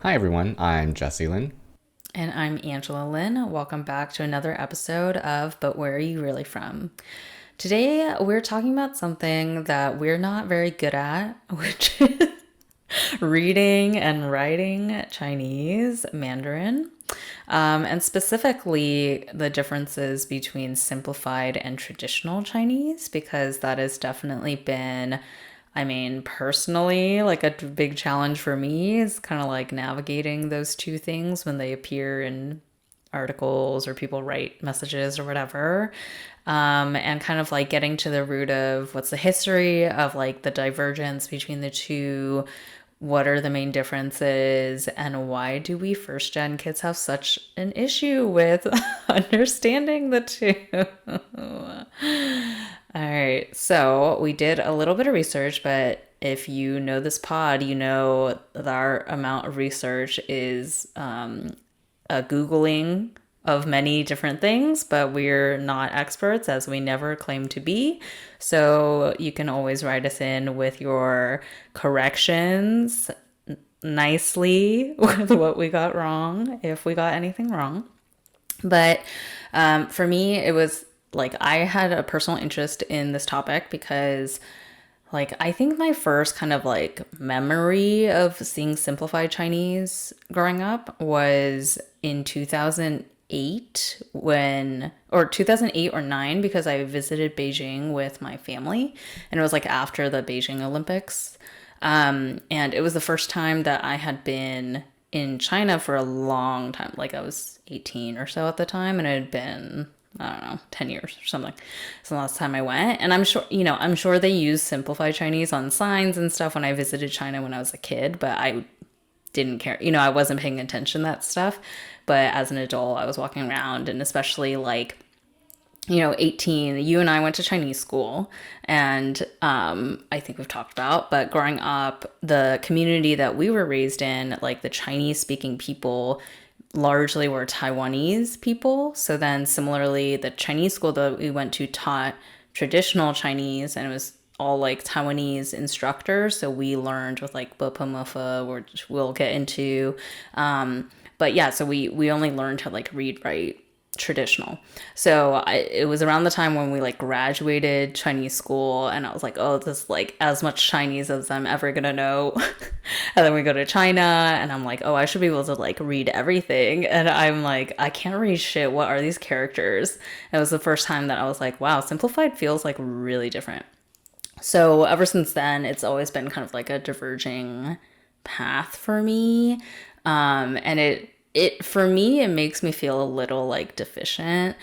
Hi everyone, I'm Jesse Lynn. And I'm Angela Lynn. Welcome back to another episode of But Where Are You Really From? Today, we're talking about something that we're not very good at, which is reading and writing Chinese Mandarin. And specifically, the differences between simplified and traditional Chinese, because that has definitely been, personally, like a big challenge for me is kind of like navigating those two things when they appear in articles or people write messages or whatever. And kind of like getting to the root of what's the history of like the divergence between the two, what are the main differences, and why do we first gen kids have such an issue with understanding the two? All right, so we did a little bit of research, but if you know this pod, you know that our amount of research is a Googling of many different things, but we're not experts as we never claim to be. So you can always write us in with your corrections nicely with what we got wrong, if we got anything wrong. But for me, it was like I had a personal interest in this topic because I think my first kind of like memory of seeing simplified Chinese growing up was in 2008 or 2008 or 9, because I visited Beijing with my family, and it was like after the Beijing Olympics. And it was the first time that I had been in China for a long time. Like I was 18 or so at the time, and it had been, I don't know, 10 years or something. It's the last time I went. And I'm sure they use simplified Chinese on signs and stuff when I visited China when I was a kid, but I didn't care. I wasn't paying attention to that stuff. But as an adult, I was walking around, and especially 18, you and I went to Chinese school, and I think we've talked about, but growing up, the community that we were raised in, like the Chinese speaking people, largely were Taiwanese people. So then, similarly, the Chinese school that we went to taught traditional Chinese, and it was all like Taiwanese instructors. So we learned with like Bupa Mufa, which we'll get into. But yeah, so we only learned to like read, write traditional. It was around the time when we like graduated Chinese school, and I was like, oh, this is like as much Chinese as I'm ever gonna know. And then we go to China, and I'm like, oh, I should be able to like read everything. And I'm like, I can't read shit. What are these characters? It was the first time that I was like, wow, simplified feels like really different. So ever since then, it's always been kind of like a diverging path for me. And it for me, it makes me feel a little like deficient.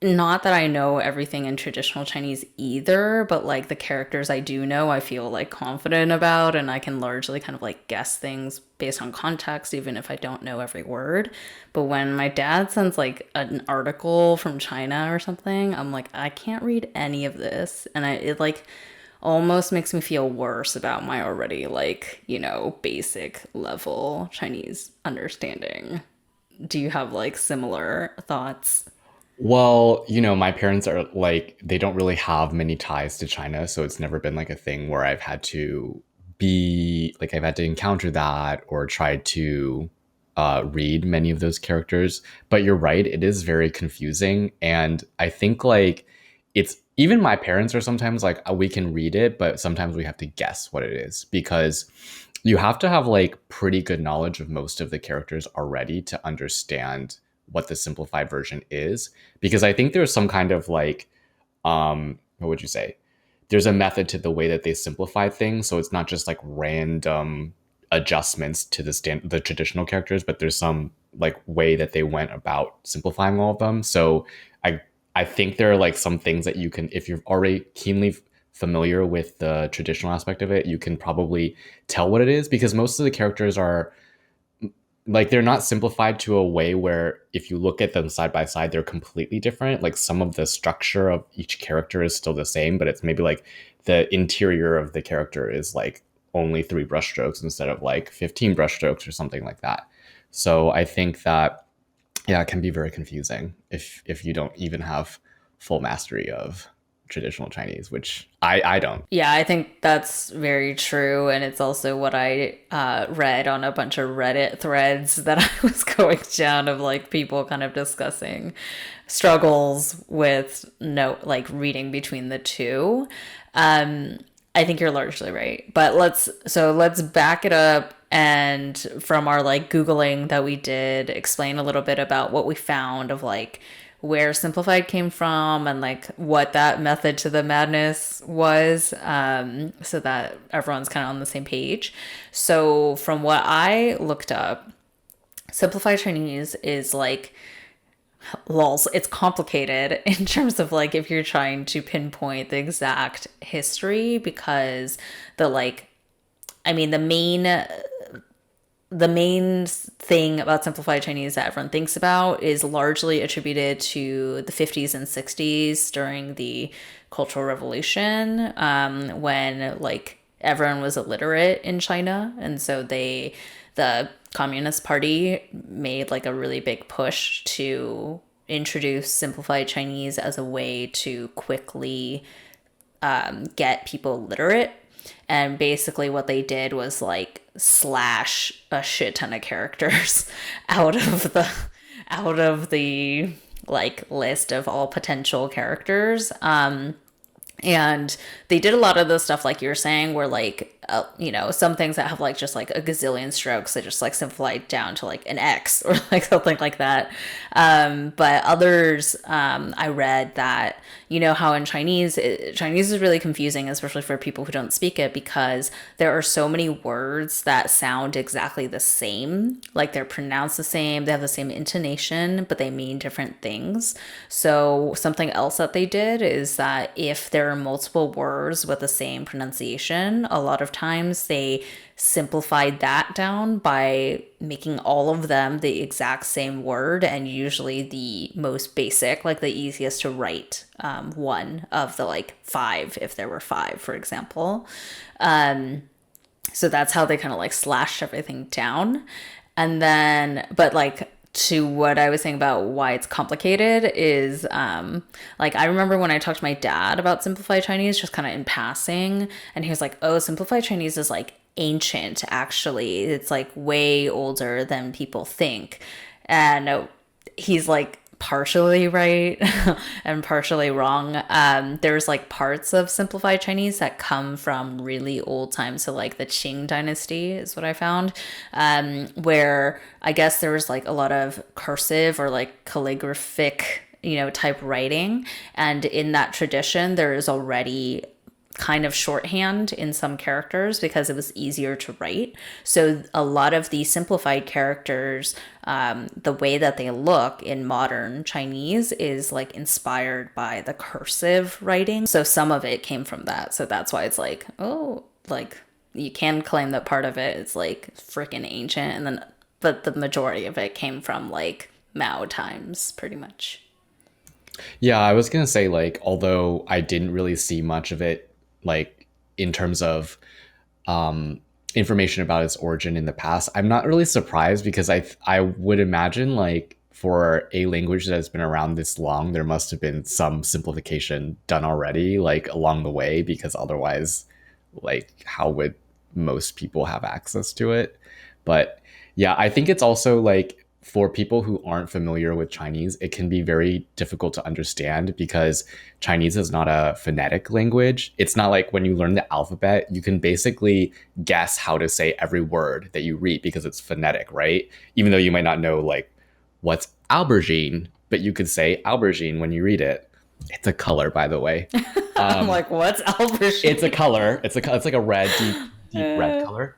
Not that I know everything in traditional Chinese either, but like the characters I do know, I feel like confident about, and I can largely kind of like guess things based on context, even if I don't know every word. But when my dad sends like an article from China or something, I'm like, I can't read any of this. And it like almost makes me feel worse about my already like, basic level Chinese understanding. Do you have like similar thoughts? Well, my parents are like, they don't really have many ties to China, so it's never been like a thing where I've had to encounter that or try to read many of those characters. But you're right, it is very confusing. And I think like it's even my parents are sometimes like, we can read it, but sometimes we have to guess what it is because you have to have like pretty good knowledge of most of the characters already to understand what the simplified version is, because I think there's some kind of like what would you say, there's a method to the way that they simplify things, so it's not just like random adjustments to the traditional characters, but there's some like way that they went about simplifying all of them. So i I think there are like some things that you can, if you're already keenly familiar with the traditional aspect of it, you can probably tell what it is, because most of the characters are like, they're not simplified to a way where if you look at them side by side they're completely different. Like some of the structure of each character is still the same, but it's maybe like the interior of the character is like only 3 brushstrokes instead of like 15 brushstrokes or something like that. So I think that, yeah, it can be very confusing if you don't even have full mastery of traditional Chinese, which I don't. Yeah, I think that's very true. And it's also what I read on a bunch of Reddit threads that I was going down of like people kind of discussing struggles with no like reading between the two. I think you're largely right. But let's back it up and from our like Googling that we did, explain a little bit about what we found of like where Simplified came from and like what that method to the madness was, so that everyone's kind of on the same page. So, from what I looked up, Simplified Chinese is like lols, it's complicated in terms of like if you're trying to pinpoint the exact history because the like I mean the main thing about simplified Chinese that everyone thinks about is largely attributed to the 50s and 60s during the Cultural Revolution, when like everyone was illiterate in China, and so the Communist Party made like a really big push to introduce simplified Chinese as a way to quickly get people literate. And basically, what they did was like slash a shit ton of characters out of the like list of all potential characters. And they did a lot of the stuff like you're saying where like some things that have like just like a gazillion strokes they just like simplified down to like an X or like something like that. But others, I read that how in Chinese is really confusing, especially for people who don't speak it, because there are so many words that sound exactly the same, like they're pronounced the same, they have the same intonation, but they mean different things. So something else that they did is that if there are multiple words with the same pronunciation, a lot of times they simplified that down by making all of them the exact same word, and usually the most basic, like the easiest to write, one of the like five, if there were five, for example. So that's how they kind of like slashed everything down. And then, but like, to what I was saying about why it's complicated is like I remember when I talked to my dad about simplified Chinese just kind of in passing, and he was like, oh, simplified Chinese is like ancient, actually, it's like way older than people think. And he's like partially right and partially wrong. There's like parts of simplified Chinese that come from really old times. So like the Qing dynasty is what I found, where I guess there was like a lot of cursive or like calligraphic, type writing. And in that tradition, there is already kind of shorthand in some characters because it was easier to write. So a lot of the simplified characters, the way that they look in modern Chinese is like inspired by the cursive writing. So some of it came from that. So that's why it's like, oh, like you can claim that part of it is like freaking ancient, and then but the majority of it came from like Mao times, pretty much. Yeah, I was gonna say, like, although I didn't really see much of it, like in terms of information about its origin in the past, I'm not really surprised, because I would imagine, like, for a language that has been around this long, there must have been some simplification done already, like along the way, because otherwise, like, how would most people have access to it? But yeah, I think it's also like, for people who aren't familiar with Chinese, it can be very difficult to understand because Chinese is not a phonetic language. It's not like when you learn the alphabet, you can basically guess how to say every word that you read because it's phonetic, right? Even though you might not know, like, what's aubergine, but you could say aubergine when you read it. It's a color, by the way. I'm like, what's It's a Albershine? color. It's like a red, deep red color.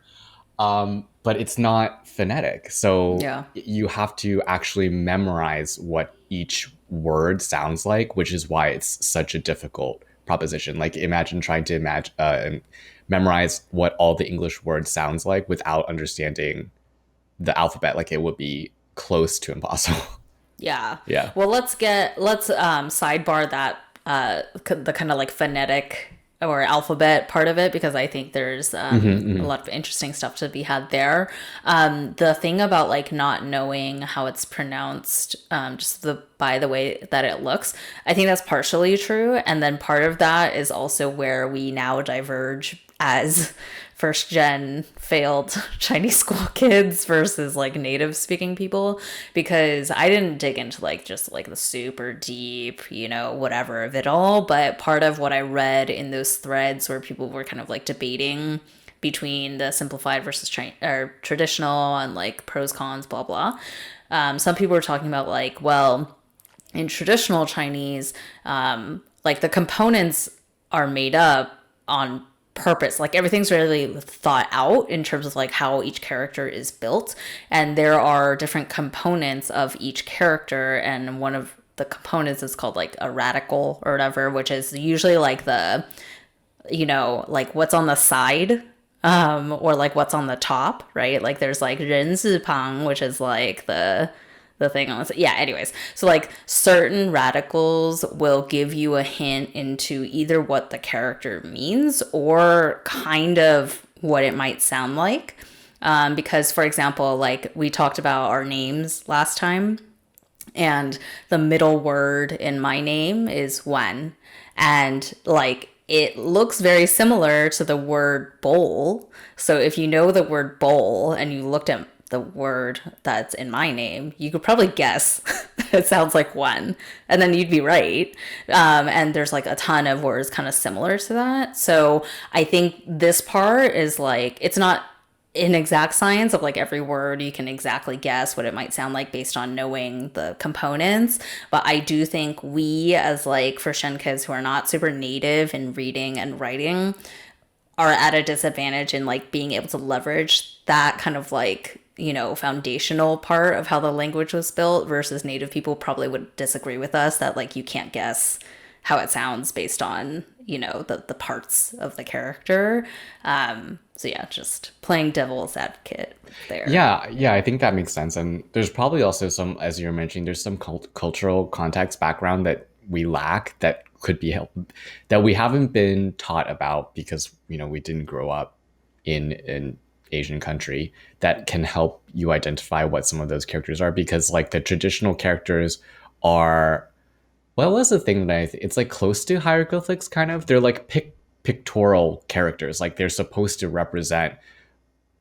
But it's not phonetic. So Yeah. you have to actually memorize what each word sounds like, which is why it's such a difficult proposition. Like, imagine trying to memorize what all the English words sounds like without understanding the alphabet. Like, it would be close to impossible. Yeah. Yeah. Well, let's sidebar that the kind of like phonetic or alphabet part of it, because I think there's a Hmm. lot of interesting stuff to be had there. The thing about like not knowing how it's pronounced, just by the way that it looks, I think that's partially true, and then part of that is also where we now diverge as first gen failed Chinese school kids versus like native speaking people, because I didn't dig into like just like the super deep, whatever of it all, but part of what I read in those threads where people were kind of like debating between the simplified versus or traditional and like pros cons blah blah. Some people were talking about like, well, in traditional Chinese, like the components are made up on purpose. Like everything's really thought out in terms of like how each character is built. And there are different components of each character. And one of the components is called like a radical or whatever, which is usually like like what's on the side, or like what's on the top, right? Like there's like 人字旁, which is like the thing on this. Yeah, anyways. So like certain radicals will give you a hint into either what the character means or kind of what it might sound like. Because for example, like we talked about our names last time, and the middle word in my name is Wan. And like it looks very similar to the word bowl. So if you know the word bowl and you looked at the word that's in my name, you could probably guess it sounds like one, and then you'd be right. And there's like a ton of words kind of similar to that. So I think this part is like, it's not an exact science of like every word you can exactly guess what it might sound like based on knowing the components, but I do think we as like first gen kids who are not super native in reading and writing are at a disadvantage in like being able to leverage that kind of like, foundational part of how the language was built, versus native people probably would disagree with us that like you can't guess how it sounds based on, the parts of the character. So yeah, just playing devil's advocate there. Yeah, yeah, I think that makes sense. And there's probably also some, as you're mentioning, there's some cultural context background that we lack that could be help that we haven't been taught about because, we didn't grow up in an Asian country that can help you identify what some of those characters are. Because like the traditional characters are, what was the thing that it's like close to hieroglyphics kind of. They're like pictorial characters. Like they're supposed to represent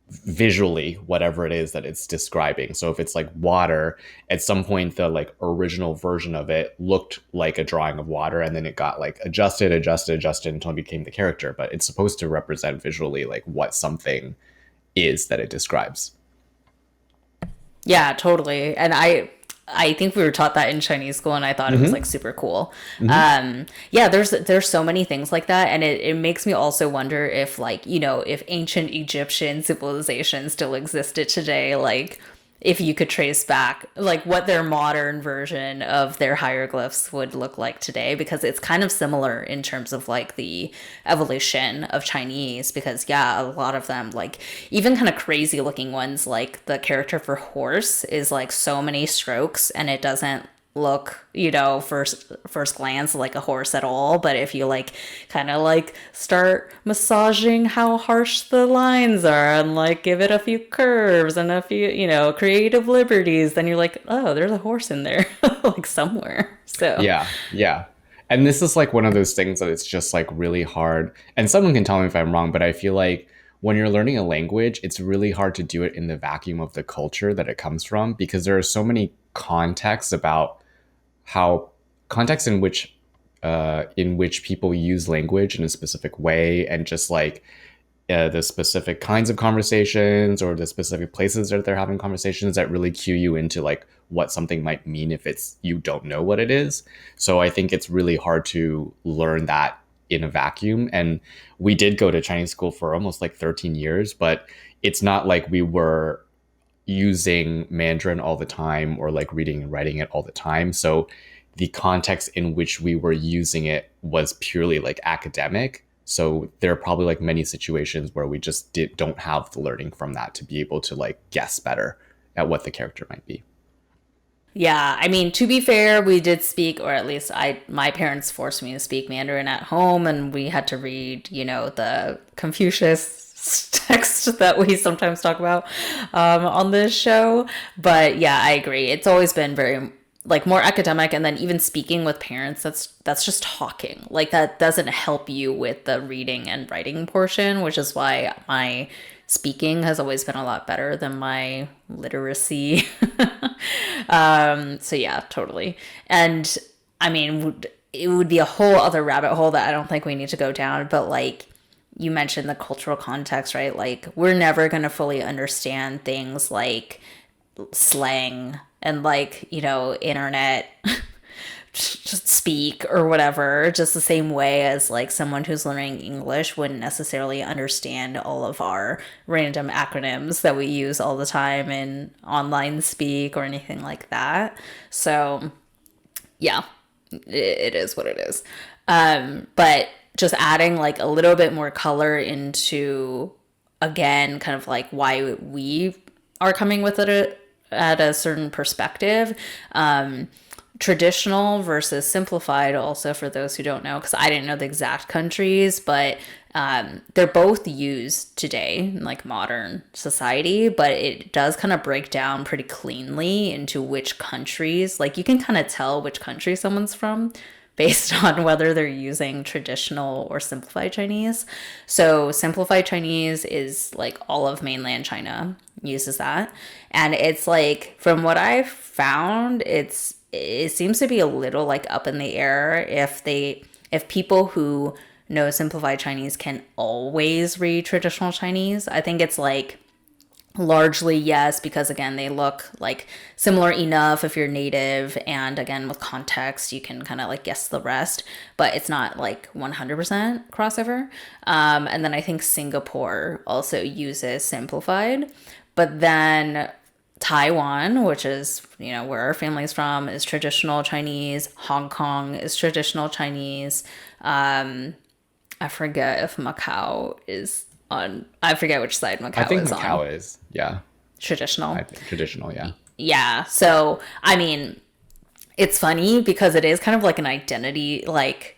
visually whatever it is that it's describing. So if it's like water, at some point the like original version of it looked like a drawing of water, and then it got like adjusted until it became the character. But it's supposed to represent visually like what something is that it describes. Yeah, totally. And I think we were taught that in Chinese school, and I thought it was Mm-hmm. like super cool. Mm-hmm. Yeah, there's so many things like that, and it makes me also wonder if like, if ancient Egyptian civilization still existed today, like if you could trace back like what their modern version of their hieroglyphs would look like today, because it's kind of similar in terms of like the evolution of Chinese. Because yeah, a lot of them, like even kind of crazy looking ones, like the character for horse is like so many strokes, and it doesn't look, first glance like a horse at all. But if you like kind of like start massaging how harsh the lines are and like give it a few curves and a few, creative liberties, then you're like, oh, there's a horse in there like somewhere. So Yeah, yeah. And this is like one of those things that it's just like really hard. And someone can tell me if I'm wrong, but I feel like when you're learning a language, it's really hard to do it in the vacuum of the culture that it comes from, because there are so many contexts about how context in which people use language in a specific way, and just like the specific kinds of conversations or the specific places that they're having conversations that really cue you into like what something might mean if it's you don't know what it is. So I think it's really hard to learn that in a vacuum. And we did go to Chinese school for almost like 13 years, but it's not like we were using Mandarin all the time or like reading and writing it all the time. So the context in which we were using it was purely like academic. So there are probably like many situations where we just don't have the learning from that to be able to like guess better at what the character might be. Yeah, I mean, to be fair, we did speak, or at least my parents forced me to speak Mandarin at home, and we had to read, the Confucius text that we sometimes talk about on this show. But yeah, I agree. It's always been very like more academic, and then even speaking with parents, that's just talking. Like that doesn't help you with the reading and writing portion, which is why my speaking has always been a lot better than my literacy. So yeah, totally. And I mean, it would be a whole other rabbit hole that I don't think we need to go down, but like you mentioned the cultural context, right? Like we're never going to fully understand things like slang and like, internet just speak or whatever, just the same way as like someone who's learning English wouldn't necessarily understand all of our random acronyms that we use all the time in online speak or anything like that. So, yeah, it is what it is. But just adding like a little bit more color into, again, kind of like why we are coming with it at a certain perspective. Traditional versus simplified, also for those who don't know, because I didn't know the exact countries, but they're both used today in like modern society, but it does kind of break down pretty cleanly into which countries, like you can kind of tell which country someone's from based on whether they're using traditional or simplified Chinese. So simplified Chinese is like all of mainland China uses that. And it's like from what I've found, it seems to be a little like up in the air if people who know simplified Chinese can always read traditional Chinese. I think it's like largely yes, because again, they look like similar enough if you're native, and again, with context, you can kind of like guess the rest, but it's not like 100% crossover. And then I think Singapore also uses simplified, but then Taiwan, which is, where our family's from, is traditional Chinese. Hong Kong is traditional Chinese. I forget if Macau is on, I forget which side I Macau think is on. Macau is, yeah. Traditional. I think traditional, yeah. Yeah. So, I mean, it's funny because it is kind of like an identity, like,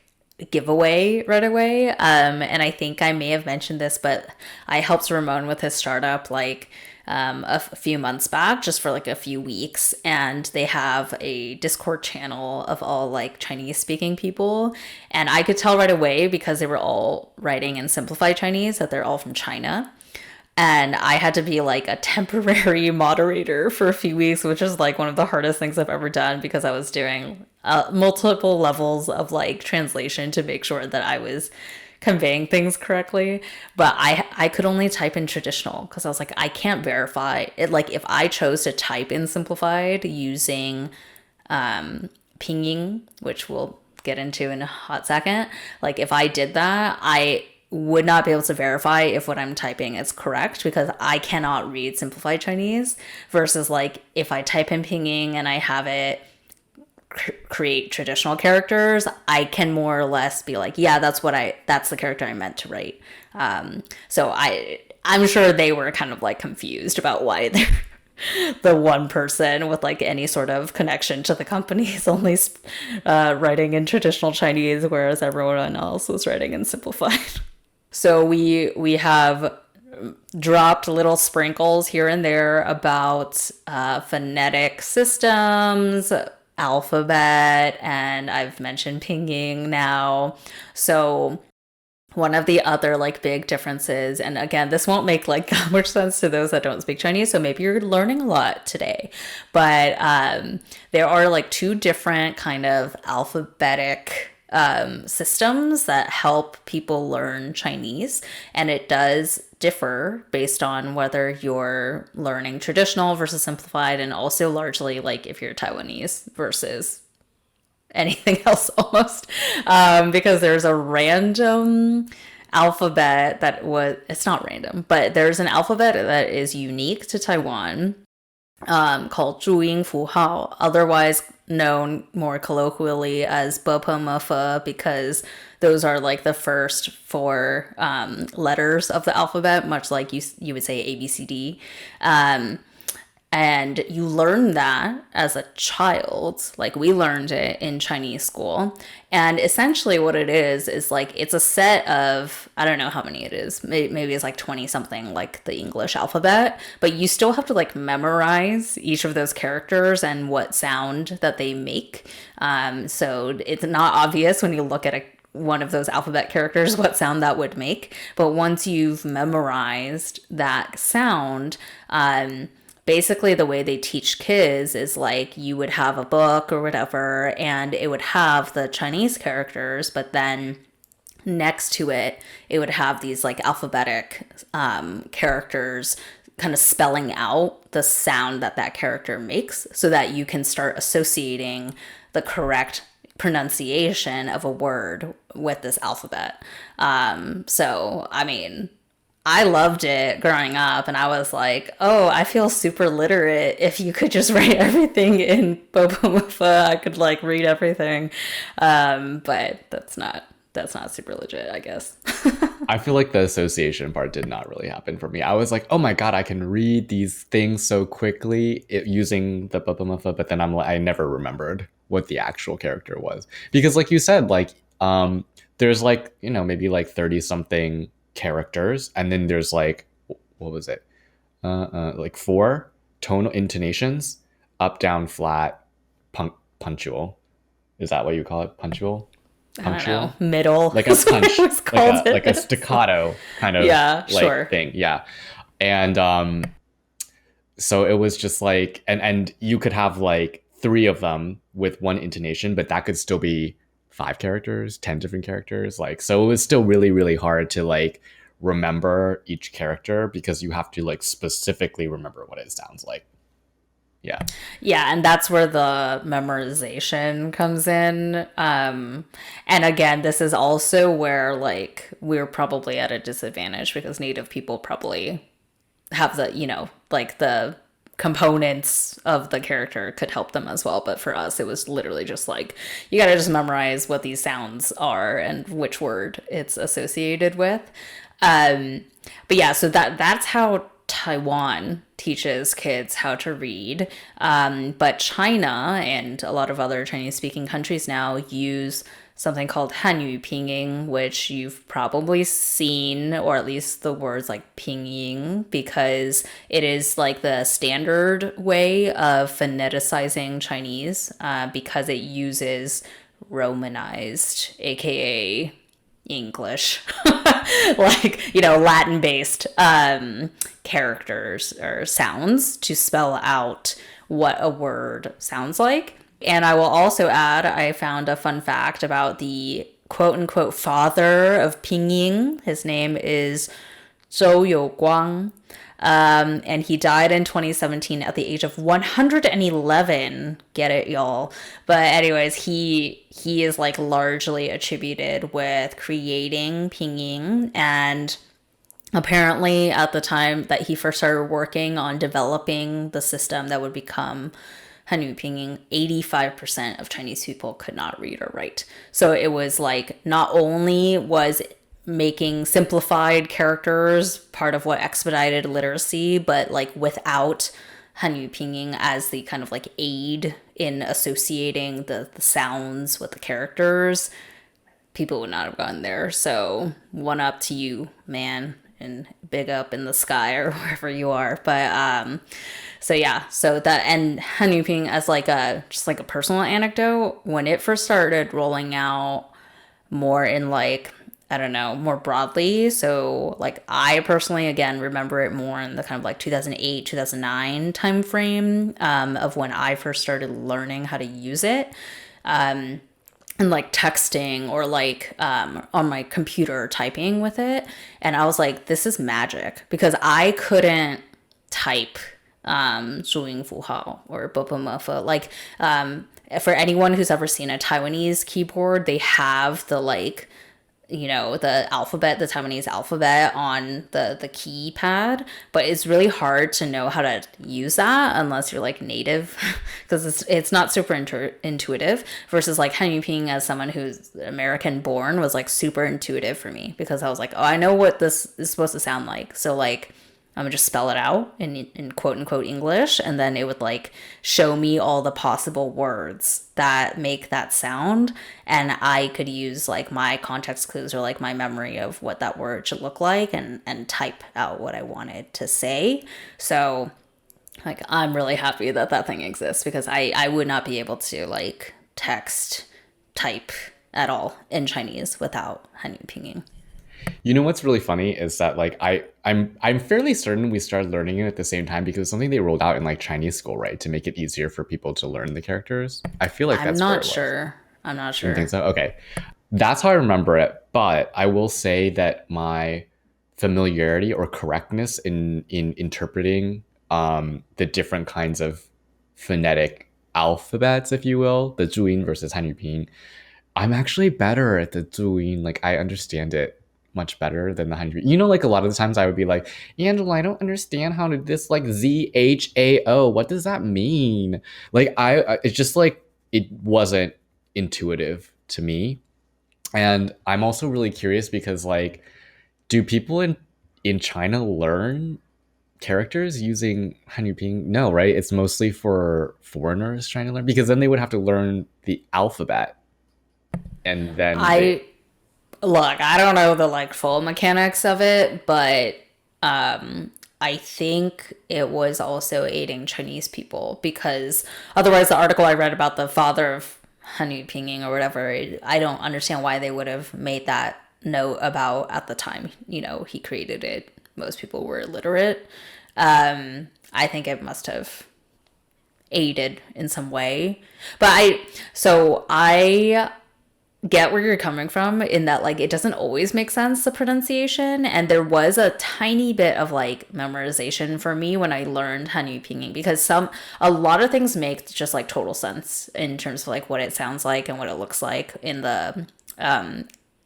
giveaway right away. And I think I may have mentioned this, but I helped Ramon with his startup like a few months back, just for like a few weeks, and they have a Discord channel of all like Chinese speaking people, and I could tell right away because they were all writing in simplified Chinese that they're all from China. And I had to be like a temporary moderator for a few weeks, which is like one of the hardest things I've ever done because I was doing multiple levels of like translation to make sure that I was conveying things correctly. But I could only type in traditional because I was like, I can't verify it. Like if I chose to type in simplified using pinging, which we'll get into in a hot second, like if I did that, I would not be able to verify if what I'm typing is correct because I cannot read simplified Chinese, versus like if I type in pinging and I have it create traditional characters, I can more or less be like, yeah, that's the character I meant to write. So I'm sure they were kind of like confused about why they're the one person with like any sort of connection to the company is only writing in traditional Chinese, whereas everyone else was writing in simplified. So we have dropped little sprinkles here and there about phonetic systems, alphabet, and I've mentioned pinging now. So one of the other like big differences, and again, this won't make like that much sense to those that don't speak Chinese, so maybe you're learning a lot today, but there are like two different kind of alphabetic systems that help people learn Chinese, and it does differ based on whether you're learning traditional versus simplified, and also largely like if you're Taiwanese versus anything else almost, because there's a random alphabet it's not random, but there's an alphabet that is unique to Taiwan, called 注音符号, otherwise known more colloquially as BPMF, because those are like the first four letters of the alphabet, much like you would say ABCD. And you learn that as a child, like we learned it in Chinese school. And essentially, what it is like it's a set of, I don't know how many it is, maybe it's like 20 something, like the English alphabet, but you still have to like memorize each of those characters and what sound that they make. So it's not obvious when you look at one of those alphabet characters what sound that would make. But once you've memorized that sound, basically the way they teach kids is like you would have a book or whatever and it would have the Chinese characters, but then next to it it would have these like alphabetic characters kind of spelling out the sound that that character makes so that you can start associating the correct pronunciation of a word with this alphabet. So I mean, I loved it growing up, and I was like, "Oh, I feel super literate. If you could just write everything in Bobomufa, I could like read everything." But that's not super legit, I guess. I feel like the association part did not really happen for me. I was like, oh my god, I can read these things so quickly using the Papamafa, but then I never remembered what the actual character was because, like you said, like there's like maybe like 30 something characters, and then there's like what was it? Like four tonal intonations: up, down, flat, punctual. Is that what you call it? Punctual? I don't know, Punctual? middle, Like a punch, like a it. staccato kind of Yeah, like sure. thing. Yeah. And so it was just like and you could have like three of them with one intonation, but that could still be five characters, 10 different characters. Like so it was still really, really hard to like remember each character because you have to like specifically remember what it sounds like. Yeah. Yeah, and that's where the memorization comes in. And again, this is also where like we're probably at a disadvantage because native people probably have the, like the components of the character could help them as well. But for us, it was literally just like you got to just memorize what these sounds are and which word it's associated with. Um, but yeah, so that's how Taiwan teaches kids how to read. But China and a lot of other Chinese speaking countries now use something called Hanyu Pinging, which you've probably seen, or at least the words like pingyin, because it is like the standard way of phoneticizing Chinese because it uses romanized, aka English, like, Latin based characters or sounds to spell out what a word sounds like. And I will also add, I found a fun fact about the quote unquote father of Pingyin. His name is Zhou Youguang. And he died in 2017 at the age of 111. Get it, y'all. But anyways, he is like largely attributed with creating Pingyin, and apparently at the time that he first started working on developing the system that would become Hanyu Pinging, 85% of Chinese people could not read or write. So it was like not only was making simplified characters part of what expedited literacy, but like without Hanyu Pinging as the kind of like aid in associating the sounds with the characters, people would not have gone there. So one up to you, man, and big up in the sky or wherever you are. But so yeah, so that, and Hanyu Ping as like just like a personal anecdote, when it first started rolling out more in like, I don't know, more broadly. So like I personally, again, remember it more in the kind of like 2008, 2009 time frame of when I first started learning how to use it. And like texting or like on my computer typing with it. And I was like, this is magic, because I couldn't type 注音符号 or 波波么法. Like for anyone who's ever seen a Taiwanese keyboard, they have the like, the alphabet, the Taiwanese alphabet on the keypad, but it's really hard to know how to use that unless you're like native, because it's not super intuitive, versus like Hanyu Ping as someone who's American born was like super intuitive for me, because I was like, oh, I know what this is supposed to sound like. So like I would just spell it out in quote unquote English, and then it would like show me all the possible words that make that sound. And I could use like my context clues or like my memory of what that word should look like and type out what I wanted to say. So like I'm really happy that that thing exists because I would not be able to like text type at all in Chinese without Hanyu Pinging. You know what's really funny is that like I'm fairly certain we started learning it at the same time because it's something they rolled out in like Chinese school, right? To make it easier for people to learn the characters. I feel like I'm that's where not it was. sure. I'm not You think sure. so? Okay. That's how I remember it. But I will say that my familiarity or correctness in interpreting the different kinds of phonetic alphabets, if you will, the Zhuyin versus Hanyu Pinyin, I'm actually better at the Zhuyin. Like I understand it much better than the Hanyu. You know, like a lot of the times I would be like, Angela, I don't understand how to this like ZHAO. What does that mean? Like it's just like it wasn't intuitive to me. And I'm also really curious because like, do people in China learn characters using Hanyu Ping? No, right? It's mostly for foreigners trying to learn because then they would have to learn the alphabet and then they I look, I don't know the like full mechanics of it, but I think it was also aiding Chinese people because otherwise the article I read about the father of Hanyu Pinging or whatever, I don't understand why they would have made that note about at the time, he created it. Most people were illiterate. I think it must have aided in some way. But I get where you're coming from in that like it doesn't always make sense the pronunciation, and there was a tiny bit of like memorization for me when I learned Hanyu Pinging because a lot of things make just like total sense in terms of like what it sounds like and what it looks like in the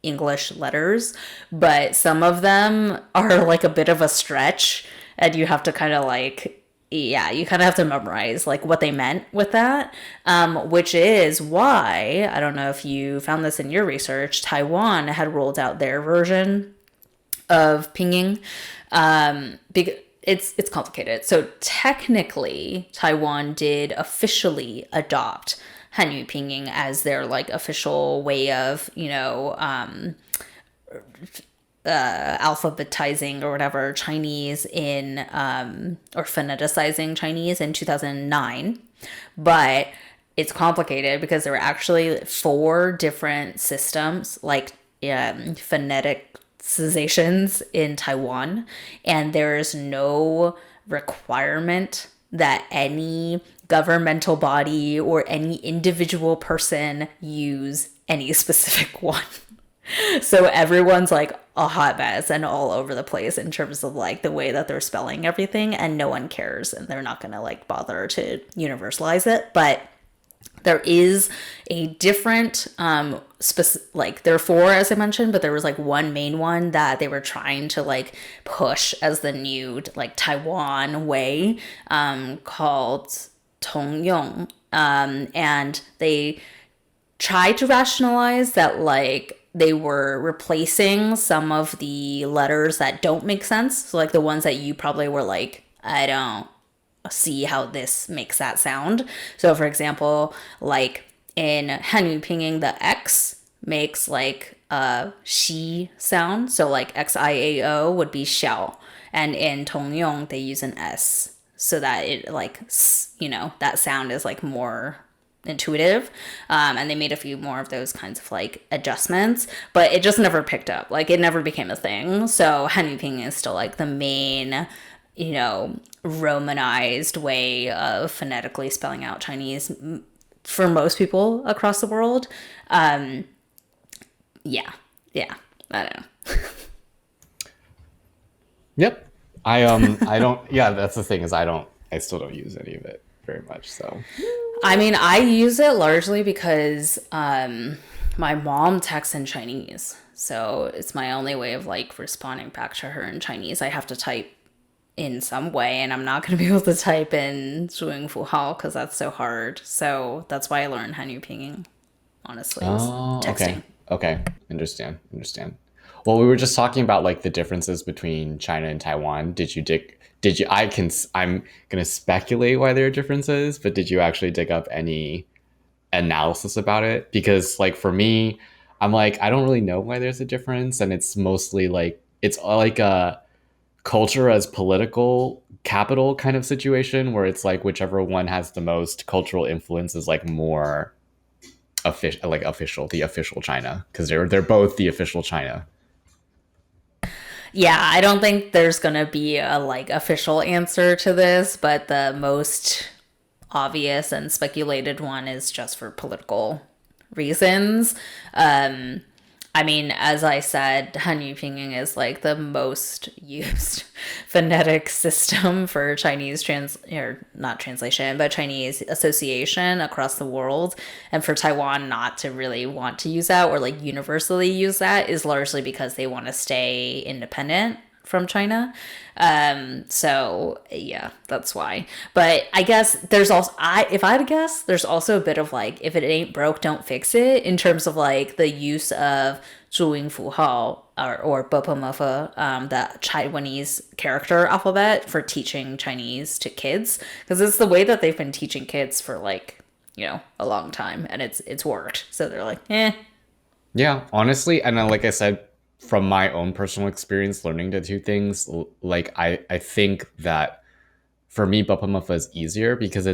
English letters, but some of them are like a bit of a stretch, and you have to kind of like, yeah, you kind of have to memorize like what they meant with that, which is why I don't know if you found this in your research. Taiwan had rolled out their version of pinging. It's complicated. So technically, Taiwan did officially adopt Hanyu Pinging as their like official way of alphabetizing or whatever Chinese in or phoneticizing Chinese in 2009, but it's complicated because there were actually four different systems like phoneticizations in Taiwan, and there's no requirement that any governmental body or any individual person use any specific one. So everyone's like a hot mess and all over the place in terms of like the way that they're spelling everything, and no one cares and they're not going to like bother to universalize it. But there is a different like there are four as I mentioned, but there was like one main one that they were trying to like push as the new like Taiwan way, called Tongyong, and they tried to rationalize that like they were replacing some of the letters that don't make sense. So like the ones that you probably were like, I don't see how this makes that sound. So for example, like in Hanyu Pinging, the X makes like a she sound. So like XIAO would be xiao. And in Tongyong, they use an S so that it like, that sound is like more intuitive, and they made a few more of those kinds of like adjustments, but it just never picked up. Like it never became a thing. So Hanyu Ping is still like the main, romanized way of phonetically spelling out Chinese for most people across the world. Yeah, yeah, I don't know. Yep. I don't yeah, that's the thing is I still don't use any of it very much. So I mean, I use it largely because my mom texts in Chinese. So it's my only way of like responding back to her in Chinese. I have to type in some way, and I'm not going to be able to type in 注音符号 because that's so hard. So that's why I learned Hanyu Pinging, honestly, is oh, okay. texting. Okay. Understand. Well, we were just talking about like the differences between China and Taiwan. did you? I'm gonna speculate why there are differences, but did you actually dig up any analysis about it? Because like for me, I'm like I don't really know why there's a difference, and it's mostly like it's like a culture as political capital kind of situation where it's like whichever one has the most cultural influence is like more official, like official, the official China, because they're both the official China. Yeah, I don't think there's gonna be a like official answer to this, but the most obvious and speculated one is just for political reasons. Um, I mean, as I said, Hanyu Pinging is like the most used phonetic system for Chinese or not translation, but Chinese association across the world. And for Taiwan not to really want to use that or like universally use that is largely because they want to stay independent from China. So yeah, that's why. But I guess there's also if I had to guess, there's also a bit of like if it ain't broke, don't fix it in terms of like the use of 注音符号 or bopomofo, the Taiwanese character alphabet for teaching Chinese to kids because it's the way that they've been teaching kids for like a long time and it's worked. So they're like, Yeah, honestly, and like I said, from my own personal experience learning the two things, like I think that for me, Bapamafa is easier because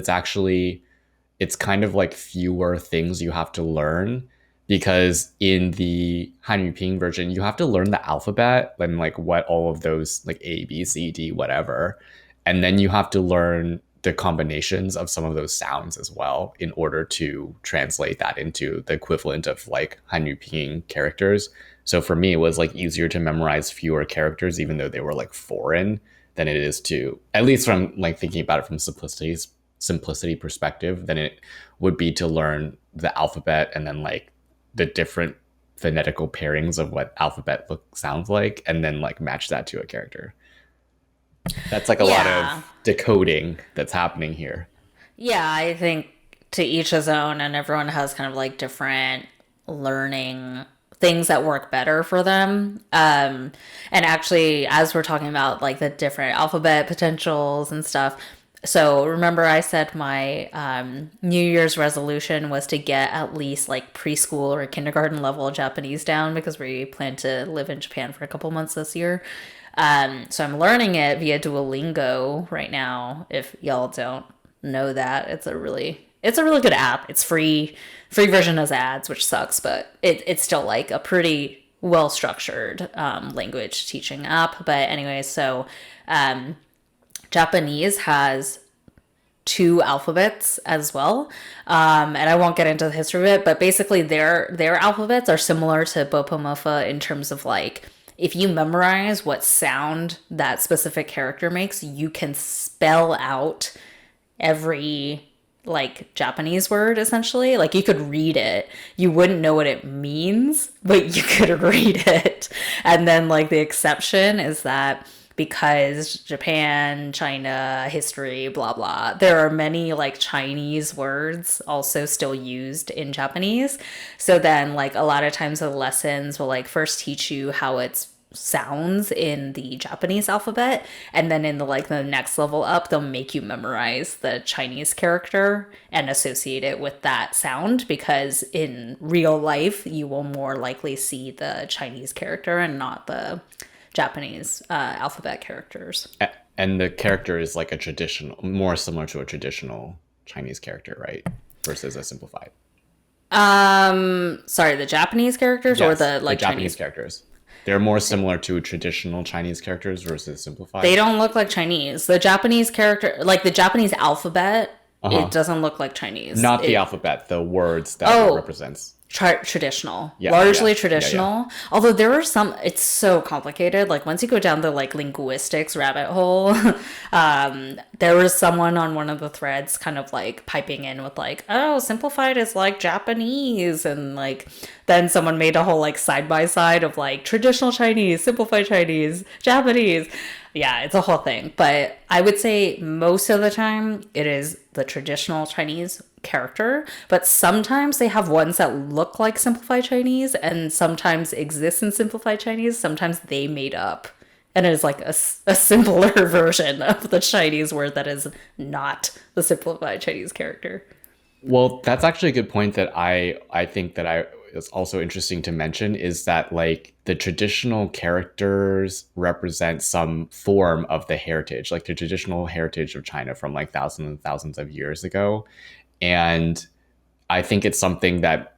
it's kind of like fewer things you have to learn because in the Hanyu Ping version, you have to learn the alphabet and like what all of those like A, B, C, D, whatever. And then you have to learn the combinations of some of those sounds as well in order to translate that into the equivalent of like Hanyu Ping characters. So for me, it was like easier to memorize fewer characters, even though they were like foreign, than it is to, at least from like thinking about it from simplicity perspective, than it would be to learn the alphabet and then like the different phonetical pairings of what alphabet sounds like, and then like match that to a character. That's like a lot yeah, of decoding that's happening here. yeah, I think to each his own, and everyone has kind of like different learning things that work better for them. And actually, as we're talking about like the different alphabet potentials and stuff, so remember I said my New Year's resolution was to get at least like preschool or kindergarten level Japanese down because we plan to live in Japan for a couple months this year. So I'm learning it via Duolingo right now. If y'all don't know that, it's a really good app. It's free. Free version has ads, which sucks, but it's still like a pretty well structured language teaching app. But anyway, so um, Japanese has two alphabets as well. And I won't get into the history of it, but basically their alphabets are similar to Bopomofa in terms of like if you memorize what sound that specific character makes, you can spell out every like Japanese word essentially. Like you could read it. You wouldn't know what it means, but you could read it. And then like the exception is that because Japan, China, history, blah blah, there are many like Chinese words also still used in Japanese. So then like a lot of times the lessons will like first teach you how it's sounds in the Japanese alphabet, and then in the next level up they'll make you memorize the Chinese character and associate it with that sound because in real life you will more likely see the Chinese character and not the Japanese alphabet characters. And the character is like a traditional, more similar to a traditional Chinese character, right? Versus a simplified. Sorry, the Japanese characters or Yes, the the like Japanese Chinese. characters. They're more similar to traditional Chinese characters versus They simplified. don't look like Chinese. The Japanese character, like the Japanese alphabet, Uh it huh. doesn't look like Chinese. Not the It alphabet, the words that it Oh, represents. traditional, Yeah, yeah, largely yeah, yeah. traditional. Although there are some, it's so complicated. Like once you go down the like linguistics rabbit hole, there was someone on one of the threads kind of like piping in with like, oh, simplified is like Japanese, and like then someone made a whole like side by side of like traditional Chinese, simplified Chinese, Japanese. Yeah, it's a whole thing. But I would say most of the time it is the traditional Chinese character, but sometimes they have ones that look like simplified Chinese and sometimes exist in simplified Chinese. Sometimes they made up And it is like a simpler version of the Chinese word that is not the simplified Chinese character. Well, that's actually a good point that I think that I is also interesting to mention is that like the traditional characters represent some form of the heritage, like the traditional heritage of China from like thousands and thousands of years ago. And I think it's something that,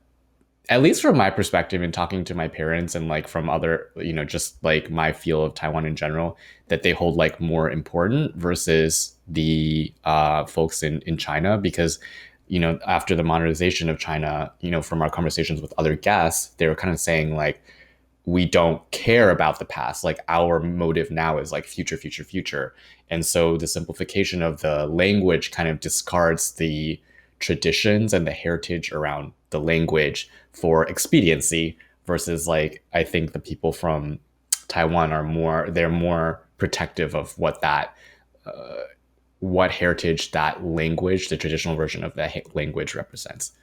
at least from my perspective and talking to my parents and like from other, just like my feel of Taiwan in general, that they hold like more important versus the folks in China. Because after the modernization of China, from our conversations with other guests, they were kind of saying like, we don't care about the past. Like our motive now is like future, future, future. And so the simplification of the language kind of discards the traditions and the heritage around the language for expediency versus like I think the people from Taiwan they're more protective of what heritage that language, the traditional version of that language represents.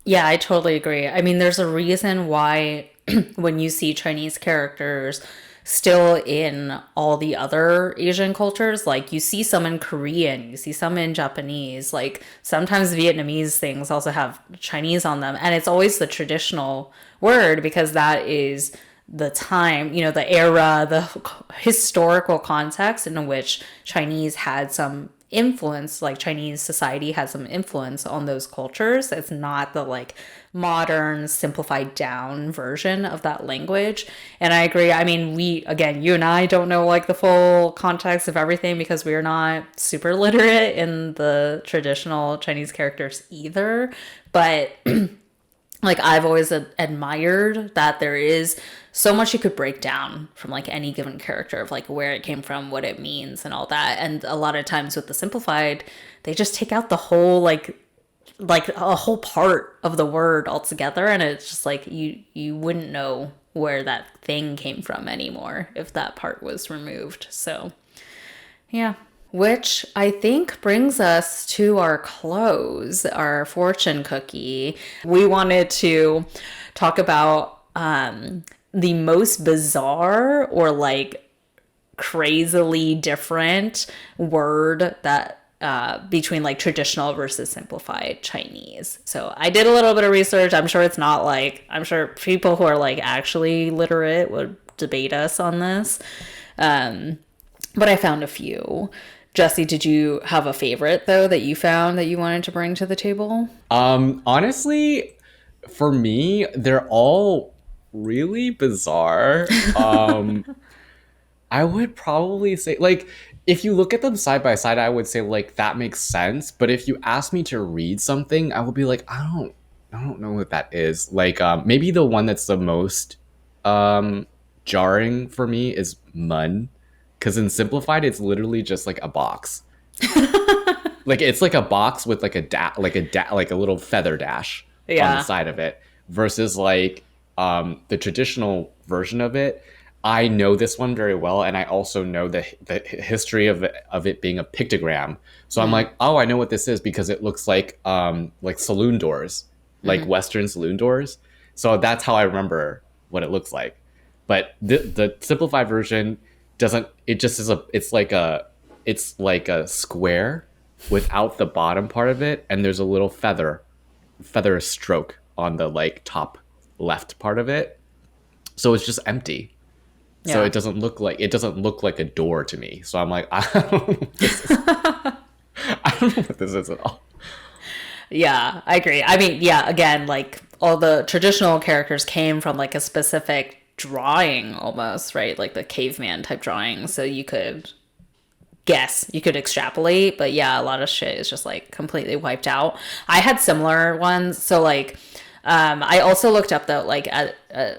Yeah, I totally agree. I mean, there's a reason why when you see Chinese characters still in all the other Asian cultures, like you see some in Korean, you see some in Japanese, like sometimes Vietnamese things also have Chinese on them. And it's always the traditional word because that is the time, the era, the historical context in which Chinese had some influence, like Chinese society had some influence on those cultures. It's not the like modern simplified down version of that language. And I agree. I mean, again, you and I don't know like the full context of everything because we are not super literate in the traditional Chinese characters either. But like I've always admired that there is so much you could break down from like any given character of like where it came from, what it means and all that. And a lot of times with the simplified, they just take out the whole like a whole part of the word altogether, and it's just like you wouldn't know where that thing came from anymore if that part was removed. So yeah, which I think brings us to our close, our fortune cookie. We wanted to talk about the most bizarre or like crazily different word that between like traditional versus simplified Chinese. So I did a little bit of research. I'm sure it's not like, I'm sure people who are like actually literate would debate us on this. But I found a few. Jesse, did you have a favorite though that you found that you wanted to bring to the table? Honestly, for me, they're all really bizarre. I would probably say like if you look at them side by side, I would say like that makes sense. But if you ask me to read something, I would be like, I don't know what that is. Like maybe the one that's the most um jarring for me is mun. Because in simplified, it's literally just like a box. Like it's like a box with like like a little feather dash on the Yeah. side of it versus like the traditional version of it. I know this one very well, and I also know the history of it being a pictogram. So I'm Mm, like, oh, I know what this is because it looks like saloon doors, like mm-hmm. Western saloon doors. So that's how I remember what it looks like. But the simplified version doesn't. It just is it's like a square without the bottom part of it, and there's a little feather stroke on the like top left part of it. So it's just empty. So Yeah. it doesn't look like a door to me. So I'm like, I don't know what this is. I don't know what this is at all. Yeah, I agree. I mean, yeah, again, like all the traditional characters came from like a specific drawing almost, right? Like the caveman type drawing. So you could guess, you could extrapolate, but yeah, a lot of shit is just like completely wiped out. I had similar ones. So like I also looked up though, like at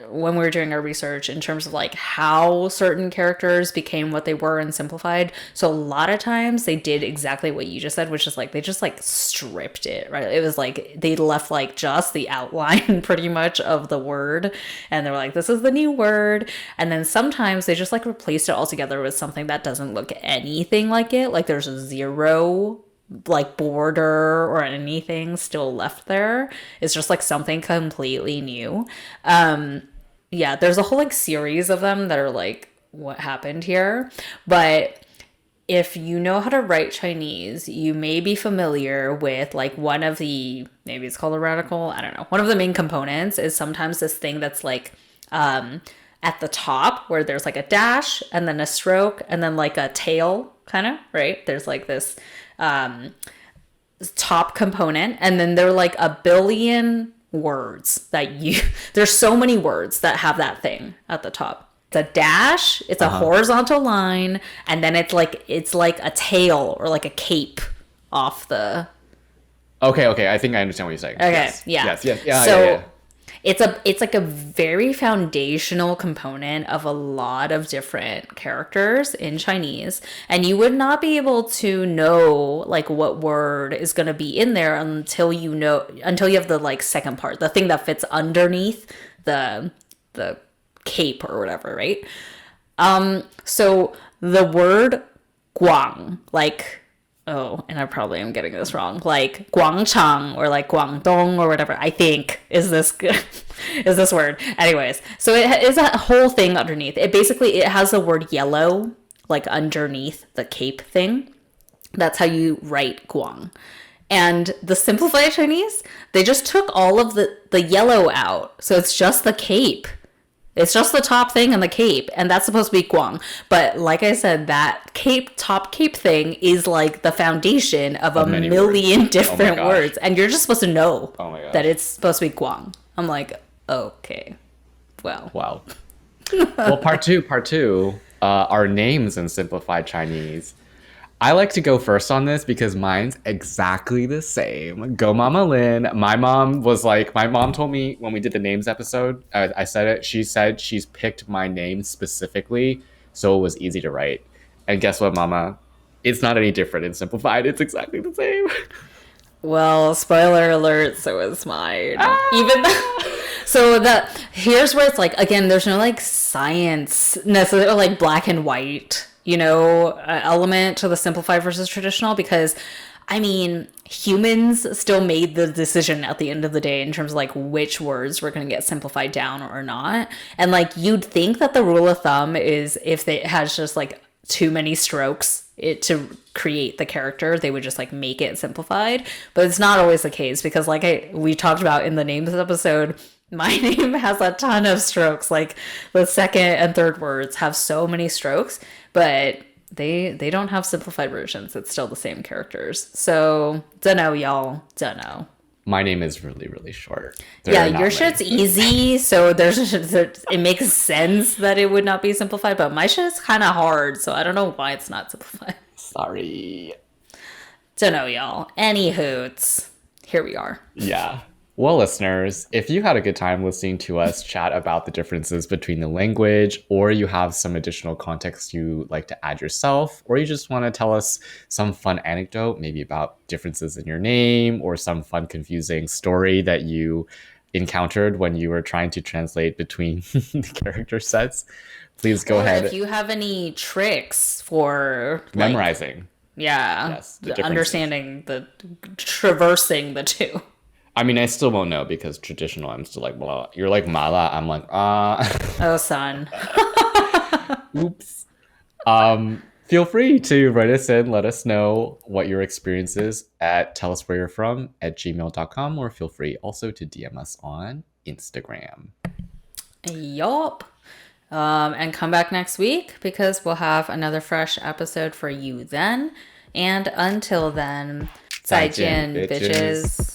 when we were doing our research in terms of like how certain characters became what they were and simplified. So a lot of times they did exactly what you just said, which is like they just like stripped it, right? It was like they left like just the outline pretty much of the word, and they were like, "This is the new word," and then sometimes they just like replaced it altogether with something that doesn't look anything like it. Like there's a zero like border or anything still left there. It's just like something completely new. Yeah, there's a whole like series of them that are like what happened here. But if you know how to write Chinese, you may be familiar with like one of the, maybe it's called a radical, I don't know. One of the main components is sometimes this thing that's like at the top where there's like a dash and then a stroke and then like a tail kind of, right? There's like this top component, and then there are like a billion words that you, there's so many words that have that thing at the top. It's a dash, it's a horizontal line, and then it's like a tail or like a cape off the. Okay, I think I understand what you're saying. Okay, yes. yeah. Yes. Yeah, so yeah. it's like a very foundational component of a lot of different characters in Chinese, and you would not be able to know like what word is going to be in there until you have the like second part, the thing that fits underneath the cape or whatever, right? So the word guang, like, oh, and I probably am getting this wrong, like Guangchang or like Guangdong or whatever, I think is this word. Anyways, so it is a whole thing underneath. It has the word yellow like underneath the cape thing. That's how you write Guang. And the simplified Chinese, they just took all of the yellow out. So it's just the cape. It's just the top thing and the cape, and that's supposed to be guang. But like I said, that top cape thing is like the foundation of a million different words, and you're just supposed to know that it's supposed to be guang. I'm like, okay, well. Wow. Well, part two, our names in simplified Chinese. I like to go first on this because mine's exactly the same. Go Mama Lin. My mom told me when we did the names episode, I said it, she said she's picked my name specifically so it was easy to write. And guess what, Mama? It's not any different in simplified. It's exactly the same. Well, spoiler alert, so is mine. Even though, here's where it's like, again, there's no like science necessarily, like black and white, element to the simplified versus traditional, because I mean, humans still made the decision at the end of the day in terms of like which words were going to get simplified down or not. And like, you'd think that the rule of thumb is if it has just like too many strokes to create the character, they would just like make it simplified. But it's not always the case, because like we talked about in the names episode, my name has a ton of strokes. Like the second and third words have so many strokes, but they don't have simplified versions. It's still the same characters. So dunno, y'all. Dunno. My name is really, really short. Yeah, your shit's easy, so it makes sense that it would not be simplified, but my shit is kind of hard, so I don't know why it's not simplified. Sorry. Dunno, y'all. Any hoots. Here we are. Yeah. Well, listeners, if you had a good time listening to us chat about the differences between the language, or you have some additional context you like to add yourself, or you just want to tell us some fun anecdote, maybe about differences in your name, or some fun, confusing story that you encountered when you were trying to translate between the character sets, please go ahead. If you have any tricks for memorizing. Yes, understanding traversing the two. I mean, I still won't know because traditional, I'm still like, blah. You're like mala, I'm like, Oh, son. Oops. Feel free to write us in, let us know what your experience is at telluswhereyou'refrom@gmail.com, or feel free also to DM us on Instagram. Yup. And come back next week because we'll have another fresh episode for you then. And until then, 再见, bitches.